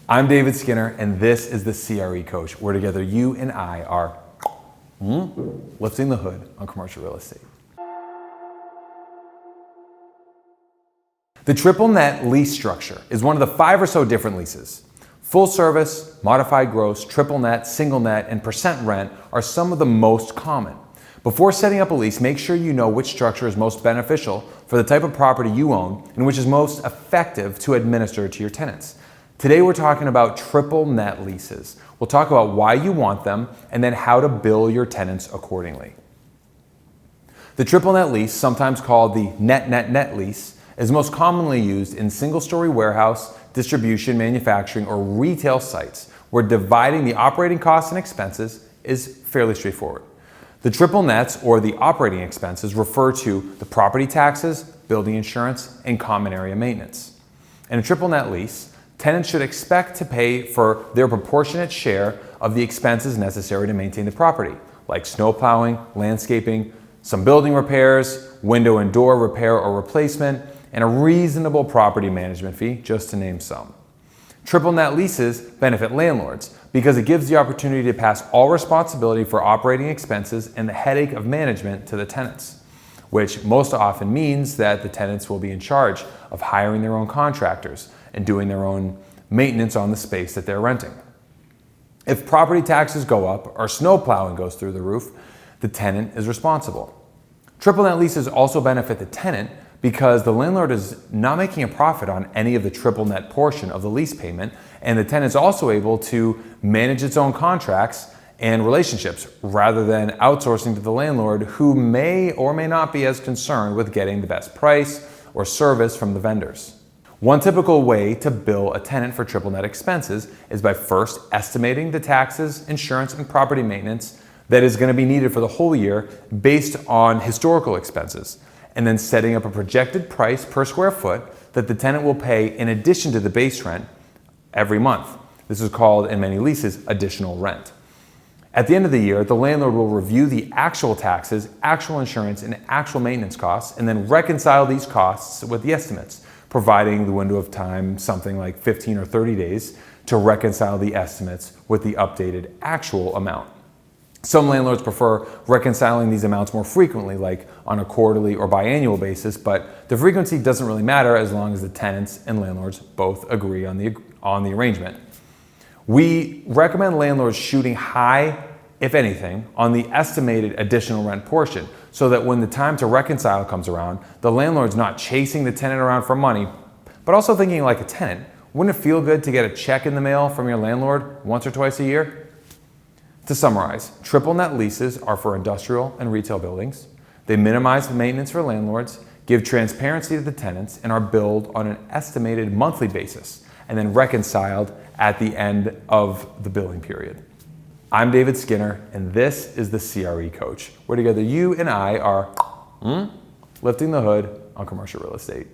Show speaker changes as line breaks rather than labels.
I'm David Skinner, and this is the CRE Coach, where together you and I are lifting the hood on commercial real estate. The triple net lease structure is one of the 5 or so different leases. Full service, modified gross, triple net, single net, and percent rent are some of the most common. Before setting up a lease, make sure you know which structure is most beneficial for the type of property you own and which is most effective to administer to your tenants. Today we're talking about triple net leases. We'll talk about why you want them and then how to bill your tenants accordingly. The triple net lease, sometimes called the net lease, is most commonly used in single-story warehouse, distribution, manufacturing, or retail sites where dividing the operating costs and expenses is fairly straightforward. The triple nets, or the operating expenses, refer to the property taxes, building insurance, and common area maintenance. In a triple net lease, tenants should expect to pay for their proportionate share of the expenses necessary to maintain the property, like snow plowing, landscaping, some building repairs, window and door repair or replacement, and a reasonable property management fee, just to name some. Triple net leases benefit landlords because it gives the opportunity to pass all responsibility for operating expenses and the headache of management to the tenants, which most often means that the tenants will be in charge of hiring their own contractors and doing their own maintenance on the space that they're renting. If property taxes go up or snow plowing goes through the roof, the tenant is responsible. Triple net leases also benefit the tenant because the landlord is not making a profit on any of the triple net portion of the lease payment, and the tenant's also able to manage its own contracts and relationships rather than outsourcing to the landlord, who may or may not be as concerned with getting the best price or service from the vendors. One typical way to bill a tenant for triple net expenses is by first estimating the taxes, insurance, and property maintenance that is going to be needed for the whole year based on historical expenses, and then setting up a projected price per square foot that the tenant will pay in addition to the base rent every month. This is called, in many leases, additional rent. At the end of the year, the landlord will review the actual taxes, actual insurance, and actual maintenance costs, and then reconcile these costs with the estimates, providing the window of time, something like 15 or 30 days, to reconcile the estimates with the updated actual amount. Some landlords prefer reconciling these amounts more frequently, like on a quarterly or biannual basis, but the frequency doesn't really matter as long as the tenants and landlords both agree on the arrangement. We recommend landlords shooting high, if anything, on the estimated additional rent portion, so that when the time to reconcile comes around, the landlord's not chasing the tenant around for money, but also thinking like a tenant. Wouldn't it feel good to get a check in the mail from your landlord once or twice a year? To summarize, triple net leases are for industrial and retail buildings. They minimize the maintenance for landlords, give transparency to the tenants, and are billed on an estimated monthly basis and then reconciled at the end of the billing period. I'm David Skinner, and this is the CRE Coach, where together you and I are lifting the hood on commercial real estate.